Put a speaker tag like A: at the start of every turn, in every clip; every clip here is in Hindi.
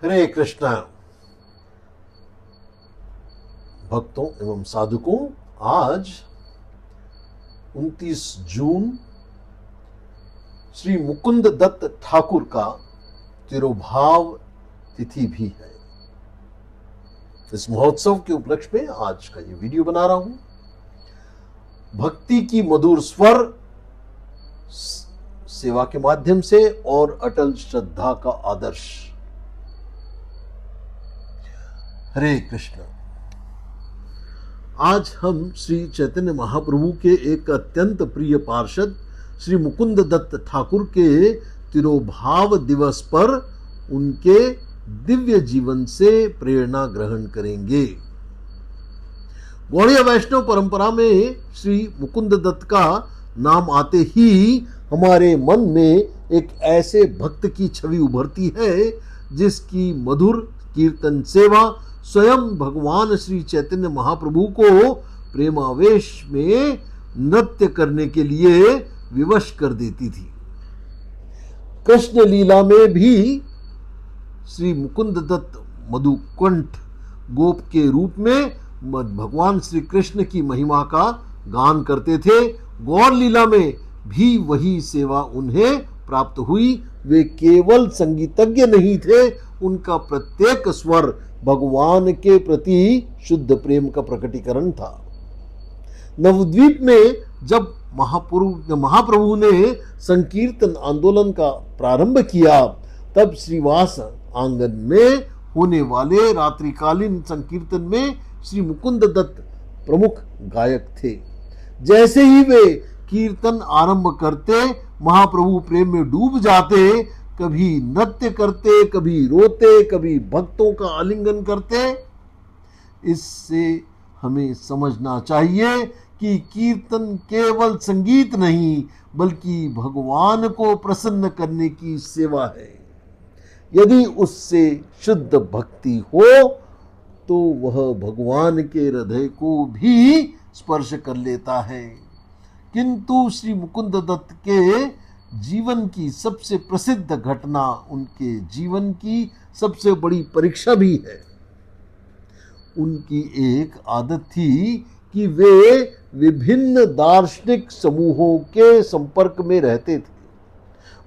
A: हरे कृष्णा भक्तों एवं साधकों, आज 29 जून श्री मुकुंद दत्त ठाकुर का तिरोभाव तिथि भी है। इस महोत्सव के उपलक्ष्य में आज का ये वीडियो बना रहा हूं। भक्ति की मधुर स्वर सेवा के माध्यम से और अटल श्रद्धा का आदर्श। हरे कृष्ण। आज हम श्री चैतन्य महाप्रभु के एक अत्यंत प्रिय पार्षद श्री मुकुंद दत्त ठाकुर के तिरोभाव दिवस पर उनके दिव्य जीवन से प्रेरणा ग्रहण करेंगे। गौड़ीय वैष्णव परंपरा में श्री मुकुंद दत्त का नाम आते ही हमारे मन में एक ऐसे भक्त की छवि उभरती है जिसकी मधुर कीर्तन सेवा स्वयं भगवान श्री चैतन्य महाप्रभु को प्रेमावेश में नृत्य करने के लिए विवश कर देती थी। कृष्ण लीला में भी श्री मुकुंद दत्त मधुकंठ गोप के रूप में भगवान श्री कृष्ण की महिमा का गान करते थे। गौर लीला में भी वही सेवा उन्हें प्राप्त हुई। वे केवल संगीतज्ञ नहीं थे, उनका प्रत्येक स्वर भगवान के प्रति शुद्ध प्रेम का प्रकटीकरण था। नवद्वीप में जब महाप्रभु ने संकीर्तन आंदोलन का प्रारंभ किया, तब श्रीवास आंगन में होने वाले रात्रिकालीन संकीर्तन में श्री मुकुंद दत्त प्रमुख गायक थे। जैसे ही वे कीर्तन आरंभ करते, महाप्रभु प्रेम में डूब जाते, कभी नृत्य करते, कभी रोते, कभी भक्तों का आलिंगन करते। इससे हमें समझना चाहिए कि कीर्तन केवल संगीत नहीं बल्कि भगवान को प्रसन्न करने की सेवा है। यदि उससे शुद्ध भक्ति हो तो वह भगवान के हृदय को भी स्पर्श कर लेता है। किंतु श्री मुकुंद दत्त के जीवन की सबसे प्रसिद्ध घटना उनके जीवन की सबसे बड़ी परीक्षा भी है। उनकी एक आदत थी कि वे विभिन्न दार्शनिक समूहों के संपर्क में रहते थे।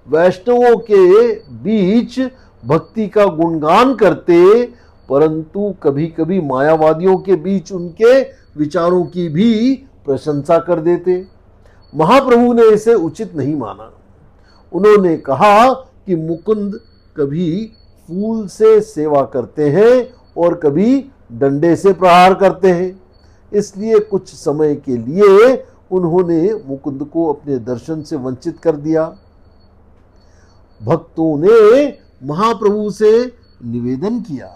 A: वैष्णवों के बीच भक्ति का गुणगान करते, परंतु कभी कभी मायावादियों के बीच उनके विचारों की भी प्रशंसा कर देते। महाप्रभु ने इसे उचित नहीं माना। उन्होंने कहा कि मुकुंद कभी फूल से सेवा करते हैं और कभी डंडे से प्रहार करते हैं, इसलिए कुछ समय के लिए उन्होंने मुकुंद को अपने दर्शन से वंचित कर दिया। भक्तों ने महाप्रभु से निवेदन किया,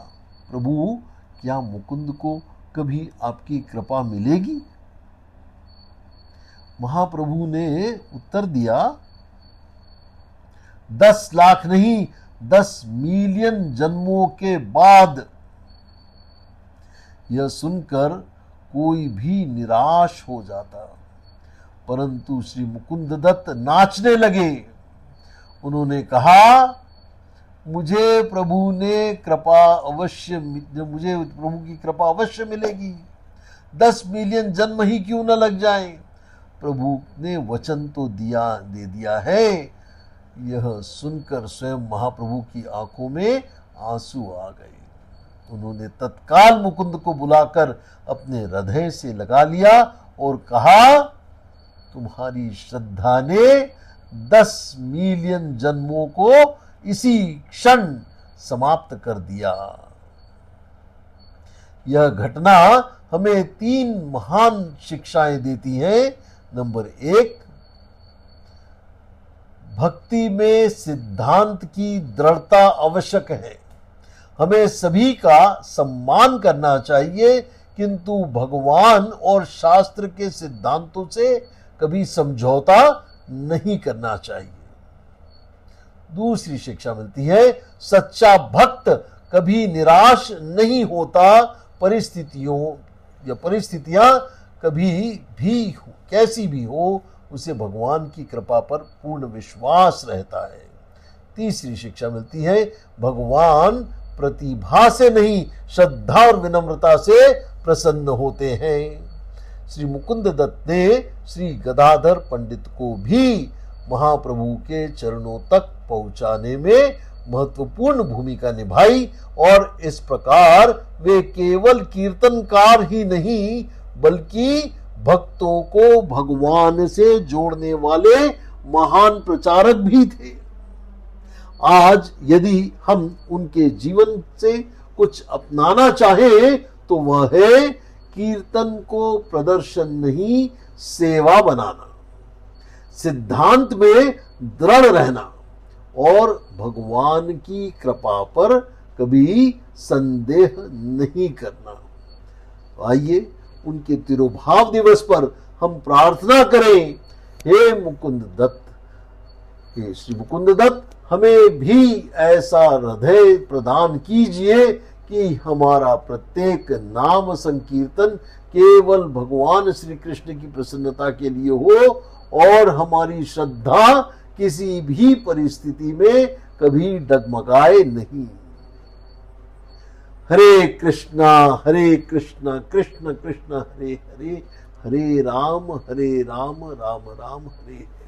A: प्रभु क्या मुकुंद को कभी आपकी कृपा मिलेगी? महाप्रभु ने उत्तर दिया, 10 लाख नहीं 10 मिलियन जन्मों के बाद। यह सुनकर कोई भी निराश हो जाता, परंतु श्री मुकुंद दत्त नाचने लगे। उन्होंने कहा, मुझे प्रभु की कृपा अवश्य मिलेगी, 10 मिलियन जन्म ही क्यों न लग जाएं। प्रभु ने वचन तो दे दिया है। यह सुनकर स्वयं महाप्रभु की आंखों में आंसू आ गए। उन्होंने तत्काल मुकुंद को बुलाकर अपने हृदय से लगा लिया और कहा, तुम्हारी श्रद्धा ने 10 मिलियन जन्मों को इसी क्षण समाप्त कर दिया। यह घटना हमें 3 महान शिक्षाएं देती है। नंबर 1, भक्ति में सिद्धांत की दृढ़ता आवश्यक है। हमें सभी का सम्मान करना चाहिए, किंतु भगवान और शास्त्र के सिद्धांतों से कभी समझौता नहीं करना चाहिए। दूसरी शिक्षा मिलती है, सच्चा भक्त कभी निराश नहीं होता। परिस्थितियां कभी भी कैसी भी हो, उसे भगवान की कृपा पर पूर्ण विश्वास रहता है। तीसरी शिक्षा मिलती है, भगवान प्रतिभा से नहीं, श्रद्धा और विनम्रता से प्रसन्न होते हैं। श्री मुकुंद दत्त ने श्री गदाधर पंडित को भी महाप्रभु के चरणों तक पहुंचाने में महत्वपूर्ण भूमिका निभाई और इस प्रकार वे केवल कीर्तनकार ही नहीं बल्कि भक्तों को भगवान से जोड़ने वाले महान प्रचारक भी थे। आज यदि हम उनके जीवन से कुछ अपनाना चाहें तो वह है कीर्तन को प्रदर्शन नहीं सेवा बनाना, सिद्धांत में दृढ़ रहना और भगवान की कृपा पर कभी संदेह नहीं करना। आइए उनके तिरुभाव दिवस पर हम प्रार्थना करें, हे मुकुंद दत्त, हे श्री मुकुंद दत्त, हमें भी ऐसा हृदय प्रदान कीजिए कि हमारा प्रत्येक नाम संकीर्तन केवल भगवान श्री कृष्ण की प्रसन्नता के लिए हो और हमारी श्रद्धा किसी भी परिस्थिति में कभी डगमगाए नहीं। हरे कृष्णा कृष्ण कृष्ण हरे हरे, हरे राम राम राम हरे हरे।